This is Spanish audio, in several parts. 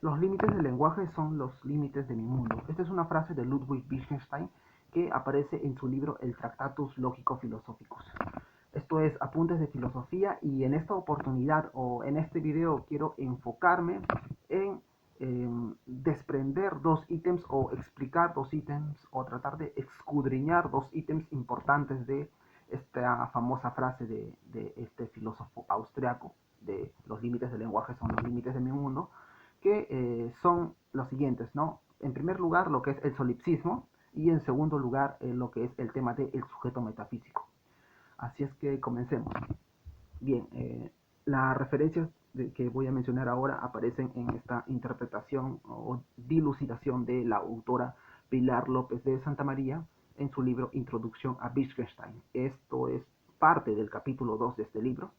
Los límites del lenguaje son los límites de mi mundo. Esta es una frase de Ludwig Wittgenstein que aparece en su libro El Tractatus Lógico-Filosóficus. Esto es Apuntes de Filosofía, y en esta oportunidad o en este video quiero enfocarme en desprender dos ítems o explicar dos ítems o tratar de escudriñar dos ítems importantes de esta famosa frase de este filósofo austriaco de los límites del lenguaje son los límites de mi mundo, que son los siguientes, ¿no? En primer lugar, lo que es el solipsismo, y en segundo lugar, lo que es el tema del sujeto metafísico. Así es que comencemos. Bien, las referencias que voy a mencionar ahora aparecen en esta interpretación o dilucidación de la autora Pilar López de Santamaría en su libro Introducción a Wittgenstein. Esto es parte del capítulo 2 de este libro,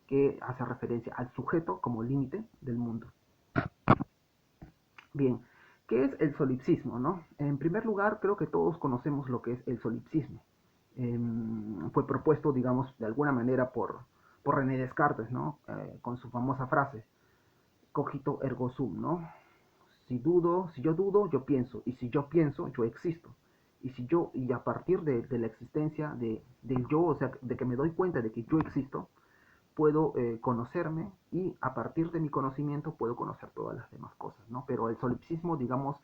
que hace referencia al sujeto como límite del mundo. Bien, ¿qué es el solipsismo, no? En primer lugar, creo que todos conocemos lo que es el solipsismo. Fue propuesto, digamos, de alguna manera por René Descartes, ¿no? Con su famosa frase, cogito ergo sum, ¿no? Si yo dudo, yo pienso, y si yo pienso, yo existo. Y a partir de la existencia del yo, o sea, de que me doy cuenta de que yo existo, puedo conocerme, y a partir de mi conocimiento puedo conocer todas las demás cosas, ¿no? Pero el solipsismo, digamos,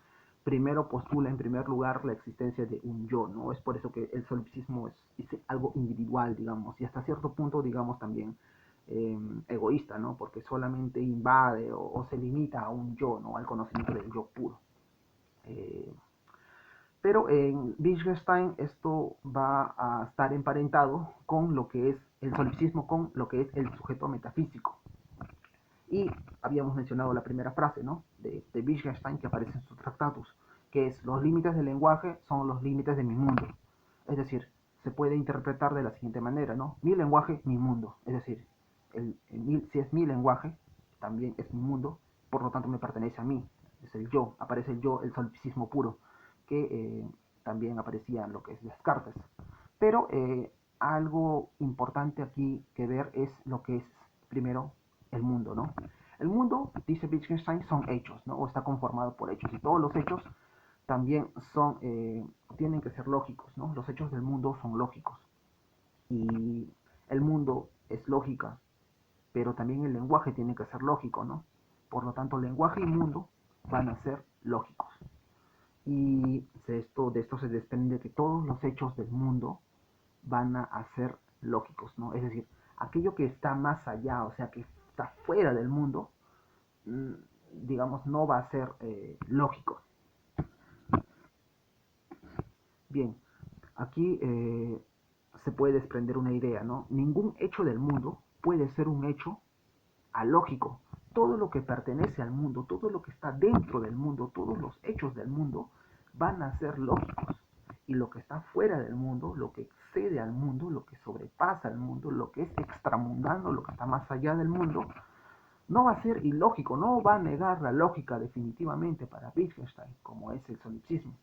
primero postula en primer lugar la existencia de un yo, ¿no? Es por eso que el solipsismo es algo individual, digamos, y hasta cierto punto, digamos, también egoísta, ¿no? Porque solamente invade o se limita a un yo, ¿no? Al conocimiento del yo puro. Eh, pero en Wittgenstein esto va a estar emparentado con lo que es el solipsismo, con lo que es el sujeto metafísico. Y habíamos mencionado la primera frase, ¿no? de Wittgenstein, que aparece en su Tractatus, que es: los límites del lenguaje son los límites de mi mundo. Es decir, se puede interpretar de la siguiente manera, ¿no? Mi lenguaje, mi mundo. Es decir, si es mi lenguaje, también es mi mundo, por lo tanto me pertenece a mí. Es el yo, aparece el yo, el solipsismo puro, que también aparecía en lo que es Descartes. Pero algo importante aquí que ver es lo que es, primero, el mundo, ¿no? El mundo, dice Wittgenstein, son hechos, ¿no? O está conformado por hechos, y todos los hechos también tienen que ser lógicos, ¿no? Los hechos del mundo son lógicos, y el mundo es lógica, pero también el lenguaje tiene que ser lógico, ¿no? Por lo tanto, lenguaje y mundo van a ser lógicos. Y de esto se desprende que todos los hechos del mundo van a ser lógicos, ¿no? Es decir, aquello que está más allá, o sea, que está fuera del mundo, mm, digamos, no va a ser lógico. Bien, aquí se puede desprender una idea, ¿no? Ningún hecho del mundo puede ser un hecho alógico. Todo lo que pertenece al mundo, todo lo que está dentro del mundo, todos los hechos del mundo van a ser lógicos. Y lo que está fuera del mundo, lo que excede al mundo, lo que sobrepasa al mundo, lo que es extramundano, lo que está más allá del mundo, no va a ser ilógico, no va a negar la lógica definitivamente para Wittgenstein, como es el solipsismo,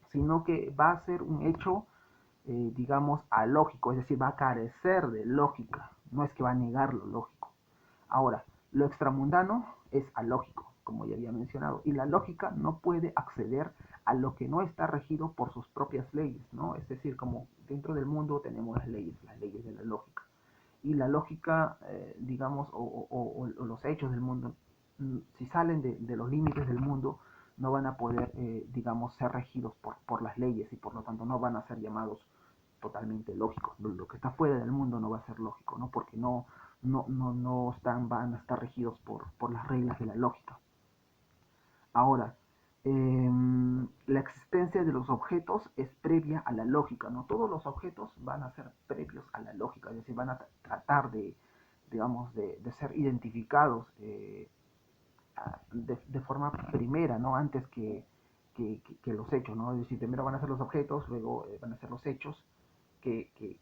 sino que va a ser un hecho, digamos, alógico, es decir, va a carecer de lógica, no es que va a negar lo lógico. Ahora, lo extramundano es alógico, como ya había mencionado, y la lógica no puede acceder a lo que no está regido por sus propias leyes, ¿no? Es decir, como dentro del mundo tenemos las leyes de la lógica. Y la lógica, digamos, o los hechos del mundo, si salen de los límites del mundo, no van a poder, digamos, ser regidos por las leyes, y por lo tanto no van a ser llamados totalmente lógicos. Lo que está fuera del mundo no va a ser lógico, ¿no? Porque van a estar regidos por las reglas de la lógica. Ahora, la existencia de los objetos es previa a la lógica, ¿no? Todos los objetos van a ser previos a la lógica, es decir, van a tratar digamos, de ser identificados de forma primera, ¿no? Antes que los hechos, ¿no? Es decir, primero van a ser los objetos, luego van a ser los hechos,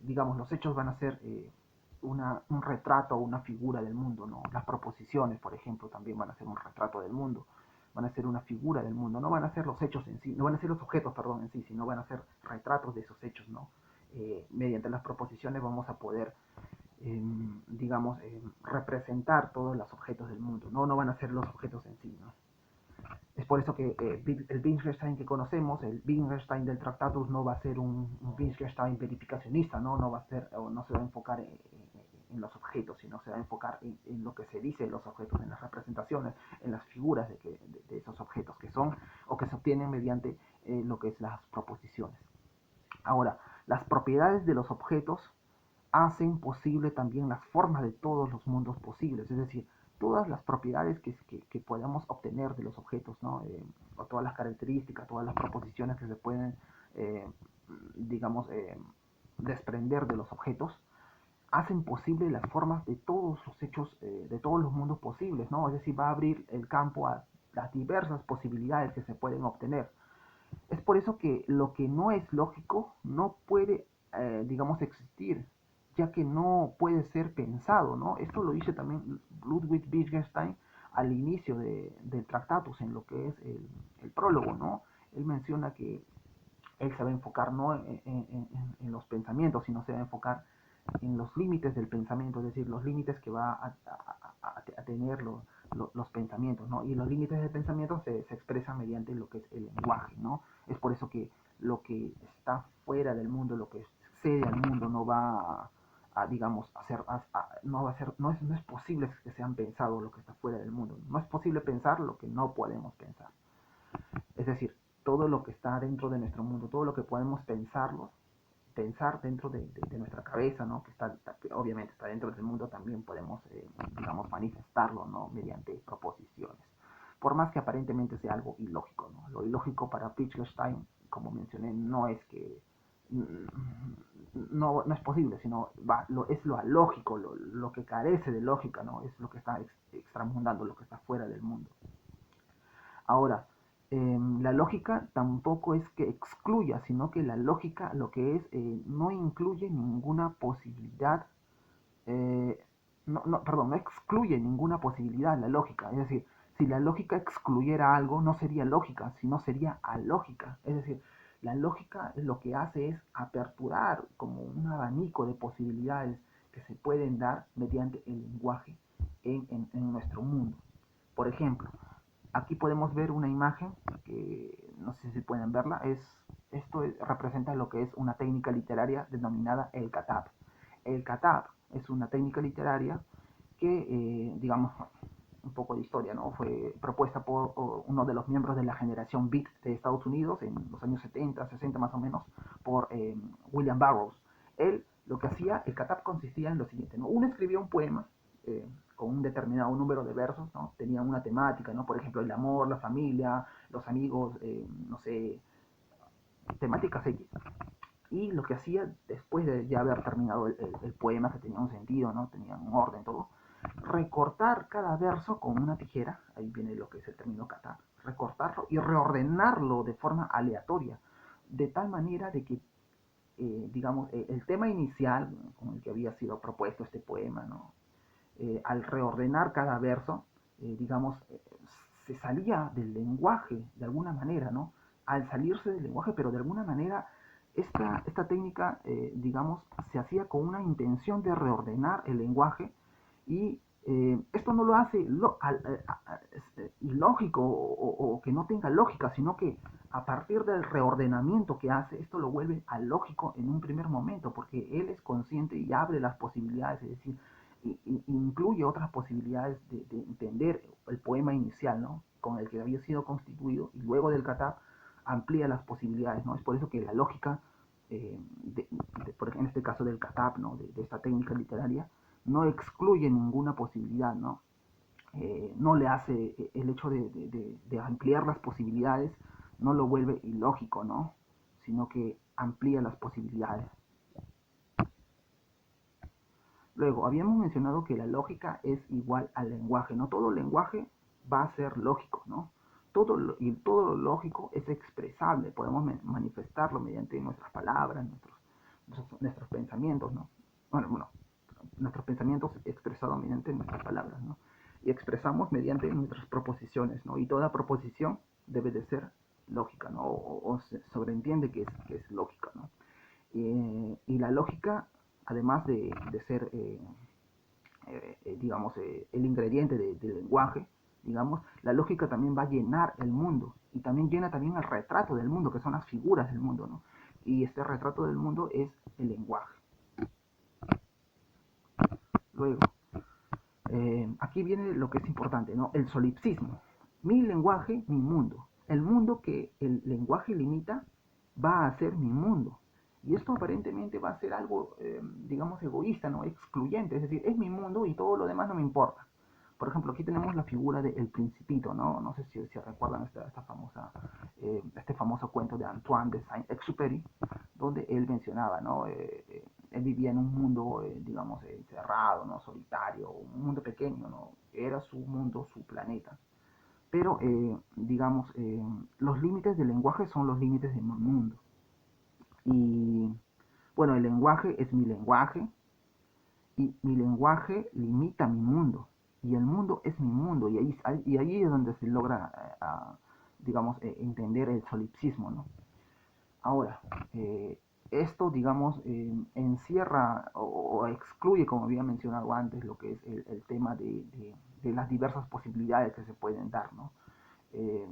digamos, los hechos van a ser un retrato o una figura del mundo, ¿no? Las proposiciones, por ejemplo, también van a ser un retrato del mundo, van a ser una figura del mundo, no van a ser los hechos en sí, no van a ser los objetos, perdón, en sí, sino van a ser retratos de esos hechos, ¿no? Mediante las proposiciones vamos a poder, digamos, representar todos los objetos del mundo, ¿no? No van a ser los objetos en sí, ¿no? Es por eso que el Wittgenstein que conocemos, el Wittgenstein del Tractatus, no va a ser un Wittgenstein verificacionista, ¿no? No va a ser, o no se va a enfocar en los objetos, sino se va a enfocar en lo que se dice de los objetos, en las representaciones, en las figuras de esos objetos que son o que se obtienen mediante lo que es las proposiciones. Ahora, las propiedades de los objetos hacen posible también las formas de todos los mundos posibles, es decir, todas las propiedades que podamos obtener de los objetos, ¿no? O todas las características, todas las proposiciones que se pueden, eh, digamos, desprender de los objetos, hacen posible las formas de todos los hechos, de todos los mundos posibles, ¿no? Es decir, va a abrir el campo a las diversas posibilidades que se pueden obtener. Es por eso que lo que no es lógico no puede, digamos, existir, ya que no puede ser pensado, ¿no? Esto lo dice también Ludwig Wittgenstein al inicio del Tractatus, en lo que es el prólogo, ¿no? Él menciona que él se va a enfocar no en los pensamientos, sino se va a enfocar en los límites del pensamiento, es decir, los límites que va a tener los pensamientos, ¿no? Y los límites del pensamiento se expresan mediante lo que es el lenguaje, ¿no? Es por eso que lo que está fuera del mundo, lo que excede al mundo, no va digamos, no va a ser, no es posible que sean pensados lo que está fuera del mundo. No es posible pensar lo que no podemos pensar. Es decir, todo lo que está dentro de nuestro mundo, todo lo que podemos pensar dentro de nuestra cabeza, ¿no? Que obviamente está dentro del mundo, también podemos, digamos, manifestarlo, ¿no? Mediante proposiciones. Por más que aparentemente sea algo ilógico, ¿no? Lo ilógico para Wittgenstein, como mencioné, no es que no es posible, sino es lo alógico, lo que carece de lógica, ¿no? Es lo que está extramundando, lo que está fuera del mundo. Ahora, la lógica tampoco es que excluya, sino que la lógica lo que es no incluye ninguna posibilidad, eh, no excluye ninguna posibilidad la lógica. Es decir, si la lógica excluyera algo, no sería lógica, sino sería alógica. Es decir, la lógica lo que hace es aperturar como un abanico de posibilidades que se pueden dar mediante el lenguaje en nuestro mundo. Por ejemplo, aquí podemos ver una imagen que no sé si pueden verla. Esto representa lo que es una técnica literaria denominada el katab. El katab es una técnica literaria que, digamos, un poco de historia, ¿no? Fue propuesta por uno de los miembros de la generación Beat de Estados Unidos en los años 70, 60 más o menos, por William Burroughs. Él lo que hacía, el katab consistía en lo siguiente, ¿no? Uno escribía un poema con un determinado número de versos, ¿no? Tenía una temática, ¿no? Por ejemplo, el amor, la familia, los amigos, no sé, temáticas X. Y lo que hacía después de ya haber terminado el poema, que tenía un sentido, ¿no? Tenía un orden, todo, recortar cada verso con una tijera, ahí viene lo que es el término kata, recortarlo y reordenarlo de forma aleatoria, de tal manera de que, digamos, el tema inicial con el que había sido propuesto este poema, ¿no? Al reordenar cada verso, digamos, se salía del lenguaje de alguna manera, ¿no? Al salirse del lenguaje, pero de alguna manera esta técnica, digamos, se hacía con una intención de reordenar el lenguaje y esto no lo hace ilógico o que no tenga lógica, sino que a partir del reordenamiento que hace, esto lo vuelve alógico en un primer momento, porque él es consciente y abre las posibilidades, es decir, incluye otras posibilidades de entender el poema inicial, ¿no? Con el que había sido constituido, y luego del kata amplía las posibilidades, ¿no? Es por eso que la lógica, en este caso del katab, ¿no? De esta técnica literaria, no excluye ninguna posibilidad, ¿no? No le hace el hecho de ampliar las posibilidades, no lo vuelve ilógico, ¿no? Sino que amplía las posibilidades. Luego, habíamos mencionado que la lógica es igual al lenguaje. No todo lenguaje va a ser lógico, ¿no? Todo lo lógico es expresable. Podemos manifestarlo mediante nuestras palabras, nuestros pensamientos, ¿no? Bueno, nuestros pensamientos expresados mediante nuestras palabras, ¿no? Y expresamos mediante nuestras proposiciones, ¿no? Y toda proposición debe de ser lógica, ¿no? O se sobreentiende que es lógica, ¿no? Y la lógica, además de ser, digamos, el ingrediente del lenguaje, digamos, la lógica también va a llenar el mundo y también llena también el retrato del mundo, que son las figuras del mundo, ¿no? Y este retrato del mundo es el lenguaje. Luego, aquí viene lo que es importante, ¿no? El solipsismo. Mi lenguaje, mi mundo. El mundo que el lenguaje limita va a ser mi mundo. Y esto aparentemente va a ser algo, digamos, egoísta, ¿no? Excluyente. Es decir, es mi mundo y todo lo demás no me importa. Por ejemplo, aquí tenemos la figura del Principito, ¿no? No sé si recuerdan este famoso cuento de Antoine de Saint-Exupéry, donde él mencionaba, ¿no? Él vivía en un mundo, digamos, encerrado, ¿no? Solitario, un mundo pequeño, ¿no? Era su mundo, su planeta. Pero, digamos, los límites del lenguaje son los límites de mi mundo. Y, bueno, el lenguaje es mi lenguaje, y mi lenguaje limita mi mundo y el mundo es mi mundo y ahí es donde se logra digamos entender el solipsismo, ¿no? Ahora, esto digamos encierra o excluye, como había mencionado antes, lo que es el tema de las diversas posibilidades que se pueden dar, ¿no? Eh,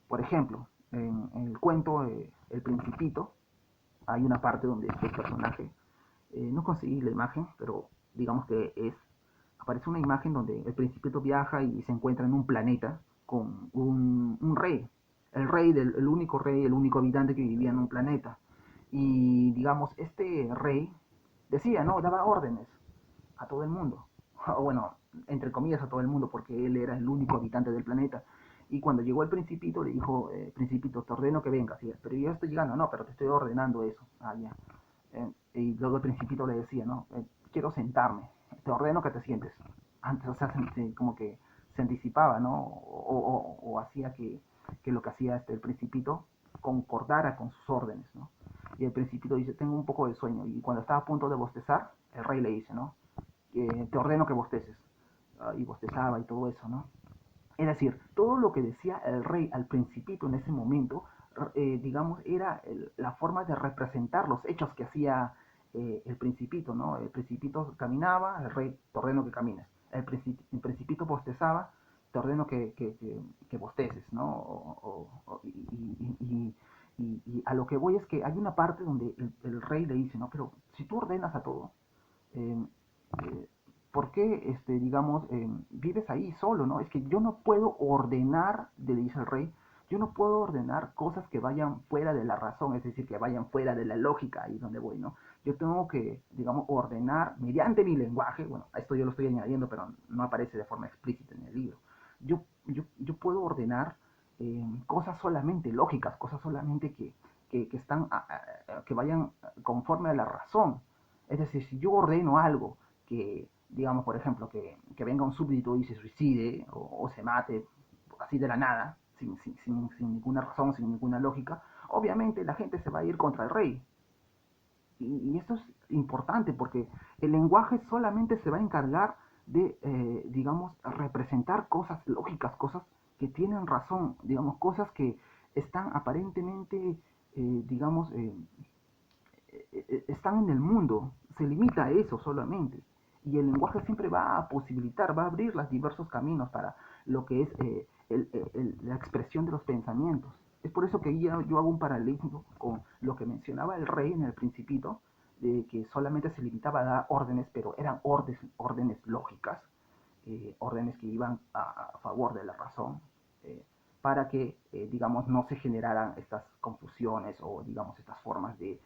por ejemplo, en el cuento El Principito hay una parte donde este personaje, no conseguí la imagen, pero digamos que aparece una imagen donde el Principito viaja y se encuentra en un planeta con un rey, el único rey, el único habitante que vivía en un planeta. Y digamos, este rey decía, ¿no? Daba órdenes a todo el mundo, o bueno, entre comillas a todo el mundo, porque él era el único habitante del planeta. Y cuando llegó el Principito, le dijo, Principito, te ordeno que vengas. Y, pero yo estoy llegando, no, pero te estoy ordenando eso. Ah, ya. Y luego el Principito le decía, no, quiero sentarme, te ordeno que te sientes. Antes, o sea, como que se anticipaba, ¿no? O hacía que lo que hacía el Principito concordara con sus órdenes, ¿no? Y el Principito dice, tengo un poco de sueño. Y cuando estaba a punto de bostezar, el rey le dice, ¿no? Te ordeno que bosteces. Y bostezaba y todo eso, ¿no? Es decir, todo lo que decía el rey al Principito en ese momento, digamos, era la forma de representar los hechos que hacía el Principito, ¿no? El Principito caminaba, el rey, te ordeno que camines. El Principito bostezaba, te ordeno que bosteces, ¿no? Y a lo que voy es que hay una parte donde el rey le dice, ¿no? Pero si tú ordenas a todo, eh, eh, ¿por qué, digamos, vives ahí solo, no? Es que yo no puedo ordenar, le dice el rey, yo no puedo ordenar cosas que vayan fuera de la razón, es decir, que vayan fuera de la lógica, ahí donde voy, ¿no? Yo tengo que, digamos, ordenar mediante mi lenguaje, bueno, a esto yo lo estoy añadiendo, pero no aparece de forma explícita en el libro. Yo puedo ordenar cosas solamente lógicas, cosas solamente que están, que vayan conforme a la razón. Es decir, si yo ordeno algo que, digamos, por ejemplo, que venga un súbdito y se suicide o se mate así de la nada, sin ninguna razón, sin ninguna lógica, obviamente la gente se va a ir contra el rey. Y esto es importante porque el lenguaje solamente se va a encargar de, digamos, representar cosas lógicas, cosas que tienen razón, digamos, cosas que están aparentemente, digamos, están en el mundo, se limita a eso solamente. Y el lenguaje siempre va a posibilitar, va a abrir los diversos caminos para lo que es la expresión de los pensamientos. Es por eso que yo hago un paralelismo con lo que mencionaba el rey en el Principito, de que solamente se limitaba a dar órdenes, pero eran órdenes lógicas, órdenes que iban a favor de la razón, eh, para que, digamos, no se generaran estas confusiones o, digamos, estas formas de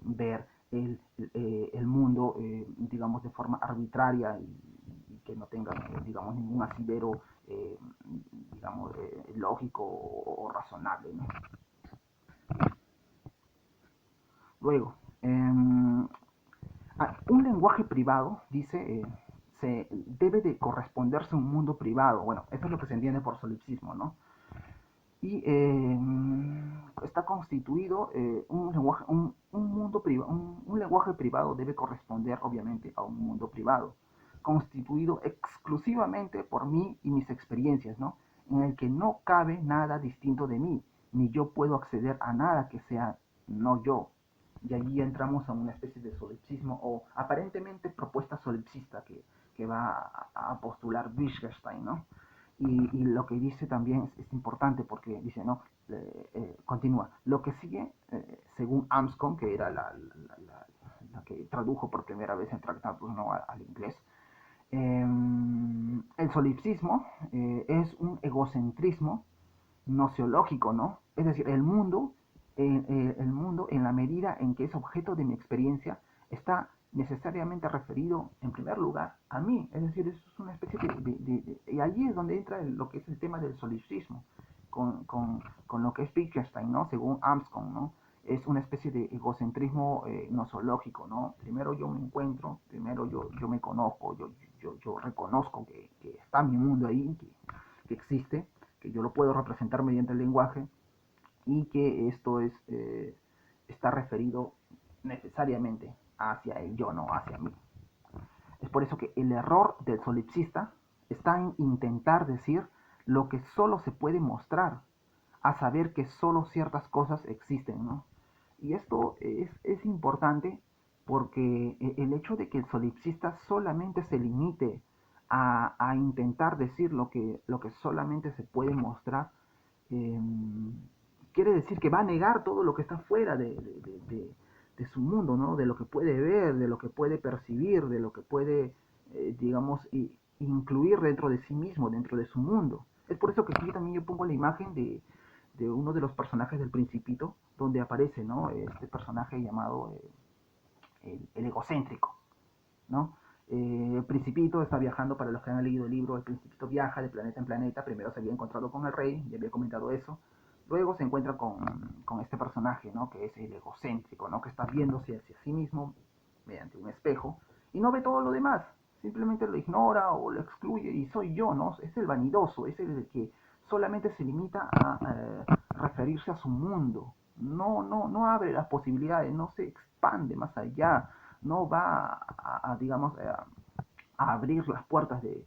ver el mundo, digamos, de forma arbitraria y que no tengan, digamos, ningún asidero, eh, digamos, lógico o razonable, ¿no? Luego, un lenguaje privado, dice, se debe de corresponderse a un mundo privado. Bueno, eso es lo que se entiende por solipsismo, ¿no? Y está constituido un lenguaje privado debe corresponder obviamente a un mundo privado, constituido exclusivamente por mí y mis experiencias, ¿no? En el que no cabe nada distinto de mí, ni yo puedo acceder a nada que sea no yo. Y allí entramos a una especie de solipsismo o aparentemente propuesta solipsista que va a postular Wittgenstein, ¿no? Y lo que dice también es importante porque dice, ¿no? Continúa. Lo que sigue, según Amscom, que era la que tradujo por primera vez el tratado, ¿no? al inglés, el solipsismo es un egocentrismo nociológico, ¿no? Es decir, el mundo en la medida en que es objeto de mi experiencia está necesariamente referido en primer lugar a mí, es decir, es una especie y allí es donde entra lo que es el tema del solipsismo, con lo que es Wittgenstein, ¿no? Según Armstrong, ¿no? Es una especie de egocentrismo nosológico, ¿no? Primero yo me encuentro, primero yo me conozco, yo reconozco que está mi mundo ahí, que existe, que yo lo puedo representar mediante el lenguaje y que esto está referido necesariamente hacia el yo, no hacia mí. Es por eso que el error del solipsista está en intentar decir lo que solo se puede mostrar, a saber que solo ciertas cosas existen, ¿no? Y esto es importante porque el hecho de que el solipsista solamente se limite a intentar decir lo que solamente se puede mostrar, eh, quiere decir que va a negar todo lo que está fuera de su mundo, ¿no? De lo que puede ver, de lo que puede percibir, de lo que puede, digamos, incluir dentro de sí mismo, dentro de su mundo. Es por eso que aquí también yo pongo la imagen de uno de los personajes del Principito, donde aparece, ¿no? Este personaje llamado el egocéntrico, ¿no? El Principito está viajando, para los que han leído el libro, el Principito viaja de planeta en planeta, primero se había encontrado con el rey, ya había comentado eso, luego se encuentra con este personaje, ¿no? Que es el egocéntrico, ¿no? Que está viéndose hacia sí mismo mediante un espejo y no ve todo lo demás, simplemente lo ignora o lo excluye y soy yo, ¿no? Es el vanidoso, es el que solamente se limita a referirse a su mundo, no abre las posibilidades, no se expande más allá, no va digamos, a abrir las puertas de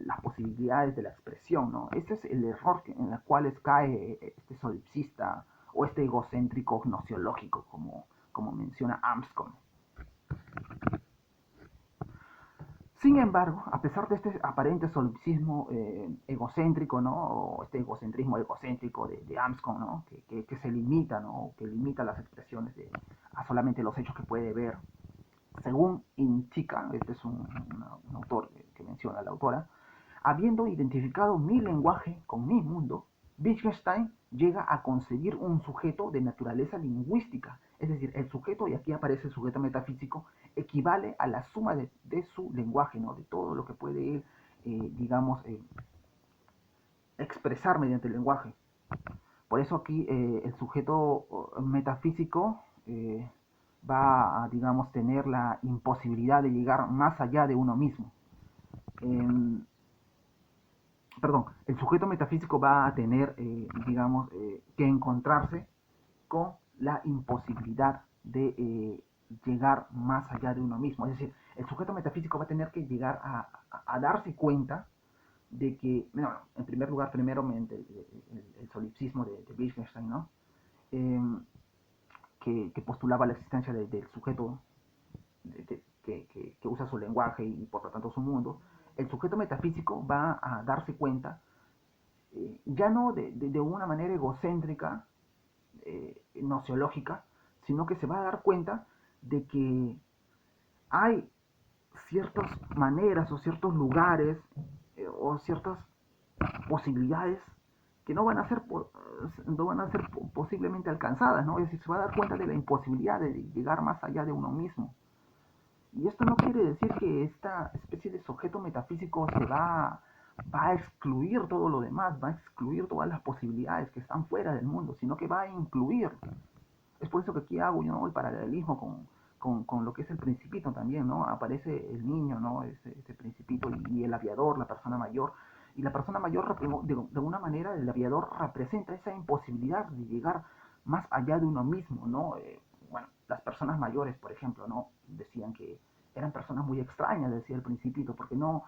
las posibilidades de la expresión, ¿no? Ese es el error en el cual cae este solipsista o este egocéntrico nociológico, como menciona Amscom. Sin embargo, a pesar de este aparente solipsismo egocéntrico, ¿no? O este egocentrismo egocéntrico de Amscom, ¿no? Que se limita, ¿no? Que limita las expresiones a solamente los hechos que puede ver. Según Inchica, este es un autor que menciona la autora, habiendo identificado mi lenguaje con mi mundo, Wittgenstein llega a conseguir un sujeto de naturaleza lingüística. Es decir, el sujeto, y aquí aparece el sujeto metafísico, equivale a la suma de su lenguaje, ¿no? De todo lo que puede él, digamos, expresar mediante el lenguaje. Por eso aquí el sujeto metafísico va a, digamos, tener la imposibilidad de llegar más allá de uno mismo. Eh, Perdón, el sujeto metafísico va a tener, digamos, que encontrarse con la imposibilidad de llegar más allá de uno mismo. Es decir, el sujeto metafísico va a tener que llegar a darse cuenta de que, bueno, en primer lugar, primero mediante el solipsismo de Wittgenstein, ¿no? Eh, que postulaba la existencia del sujeto que usa su lenguaje y por lo tanto su mundo, el sujeto metafísico va a darse cuenta, ya no de una manera egocéntrica, nociológica, sino que se va a dar cuenta de que hay ciertas maneras o ciertos lugares o ciertas posibilidades que no van a ser posiblemente alcanzadas, ¿no? Es decir, se va a dar cuenta de la imposibilidad de llegar más allá de uno mismo. Y esto no quiere decir que esta especie de sujeto metafísico va a excluir todo lo demás, va a excluir todas las posibilidades que están fuera del mundo, sino que va a incluir. Es por eso que aquí hago yo, ¿no? El paralelismo con lo que es el Principito también, ¿no? Aparece el niño, ¿no? Ese Principito y el aviador, la persona mayor. Y la persona mayor, de alguna manera, el aviador representa esa imposibilidad de llegar más allá de uno mismo, ¿no? Bueno, las personas mayores, por ejemplo, ¿no? Decían que eran personas muy extrañas, decía el Principito, porque no,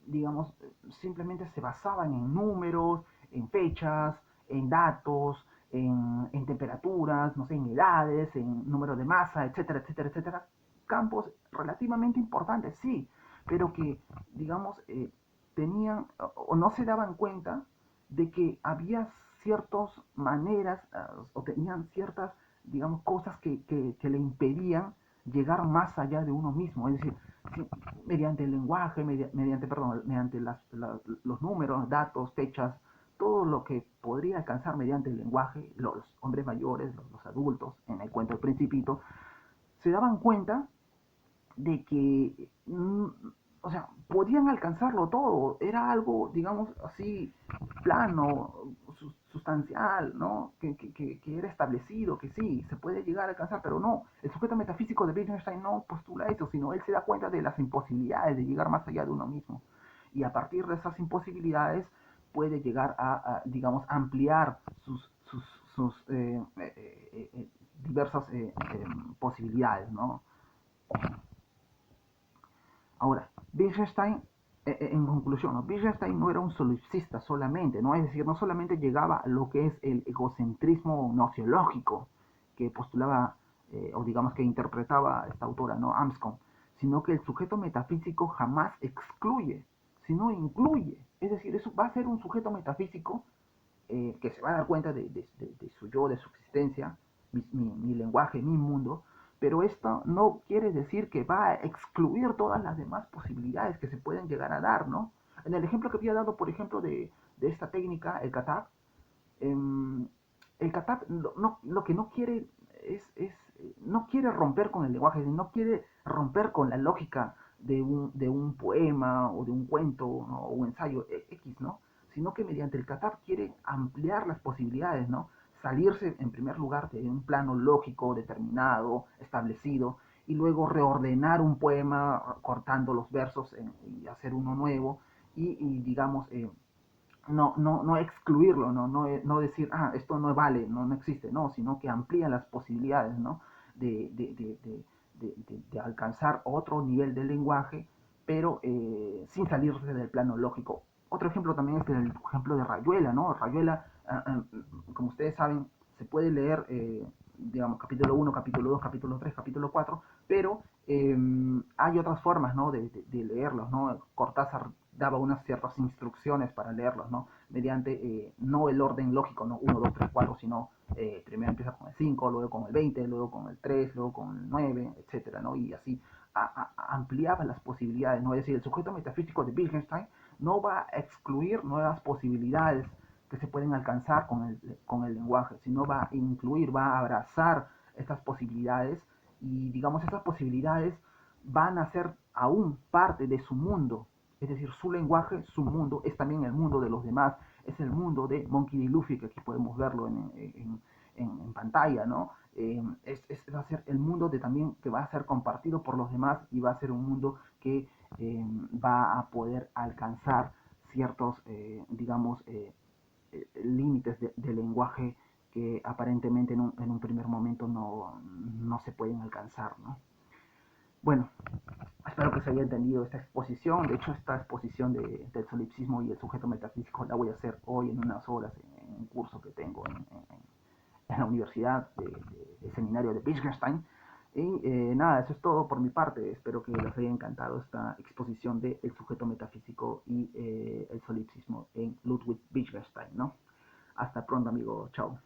digamos, simplemente se basaban en números, en fechas, en datos, en temperaturas, no sé, en edades, en número de masa, etcétera, etcétera, etcétera. Campos relativamente importantes, sí, pero que, digamos, tenían o no se daban cuenta de que había ciertas maneras o tenían ciertas, digamos, cosas que le impedían llegar más allá de uno mismo. Es decir, si, mediante el lenguaje, mediante los números, datos, fechas, todo lo que podría alcanzar mediante el lenguaje, los hombres mayores, los adultos, en el cuento del Principito, se daban cuenta de que, o sea, podían alcanzarlo todo, era algo, digamos así, plano, sustancial, ¿no? Que era establecido, que sí, se puede llegar a alcanzar, pero no, el sujeto metafísico de Wittgenstein no postula eso, sino él se da cuenta de las imposibilidades de llegar más allá de uno mismo. Y a partir de esas imposibilidades puede llegar digamos, ampliar sus diversas posibilidades, ¿no? Ahora, Wittgenstein, en conclusión, ¿no? Wittgenstein no era un solipsista solamente, ¿no? Es decir, no solamente llegaba a lo que es el egocentrismo nociológico que postulaba, o digamos que interpretaba esta autora, ¿no? Amscom, sino que el sujeto metafísico jamás excluye, sino incluye. Es decir, eso va a ser un sujeto metafísico que se va a dar cuenta de su yo, de su existencia, mi lenguaje, mi mundo, pero esto no quiere decir que va a excluir todas las demás posibilidades que se pueden llegar a dar, ¿no? En el ejemplo que había dado, por ejemplo, de esta técnica, eh, el Katab lo que no quiere no quiere romper con el lenguaje, no quiere romper con la lógica de un poema o de un cuento, ¿no? O un ensayo X, ¿no? Sino que mediante el Katab quiere ampliar las posibilidades, ¿no? Salirse en primer lugar de un plano lógico, determinado, establecido, y luego reordenar un poema cortando los versos y hacer uno nuevo, y digamos, no excluirlo, no decir, esto no vale, no existe, no, sino que amplía las posibilidades, ¿no? de, de, de, de, de alcanzar otro nivel de lenguaje, pero sin salirse del plano lógico. Otro ejemplo también es el ejemplo de Rayuela, ¿no? Rayuela, como ustedes saben, se puede leer, digamos, capítulo 1, capítulo 2, capítulo 3, capítulo 4, pero hay otras formas, ¿no? De leerlos, ¿no? Cortázar daba unas ciertas instrucciones para leerlos, ¿no? Mediante no el orden lógico, ¿no? 1, 2, 3, 4, sino primero empieza con el 5, luego con el 20, luego con el 3, luego con el 9, etcétera, ¿no? Y así ampliaba las posibilidades, ¿no? Es decir, el sujeto metafísico de Wittgenstein no va a excluir nuevas posibilidades que se pueden alcanzar con el lenguaje, sino va a incluir, va a abrazar estas posibilidades y digamos estas posibilidades van a ser aún parte de su mundo, es decir, su lenguaje, su mundo, es también el mundo de los demás, es el mundo de Monkey D. Luffy, que aquí podemos verlo en pantalla, ¿no? Va a ser el mundo también que va a ser compartido por los demás y va a ser un mundo que va a poder alcanzar ciertos, digamos, límites de lenguaje que aparentemente en un primer momento no se pueden alcanzar, ¿no? Bueno, espero que se haya entendido esta exposición. De hecho, esta exposición del solipsismo y el sujeto metafísico la voy a hacer hoy en unas horas en un curso que tengo en la universidad de seminario de Wittgenstein. Y nada, eso es todo por mi parte. Espero que les haya encantado esta exposición de El sujeto metafísico y el solipsismo en Ludwig Wittgenstein, ¿no? Hasta pronto, amigo. Chao.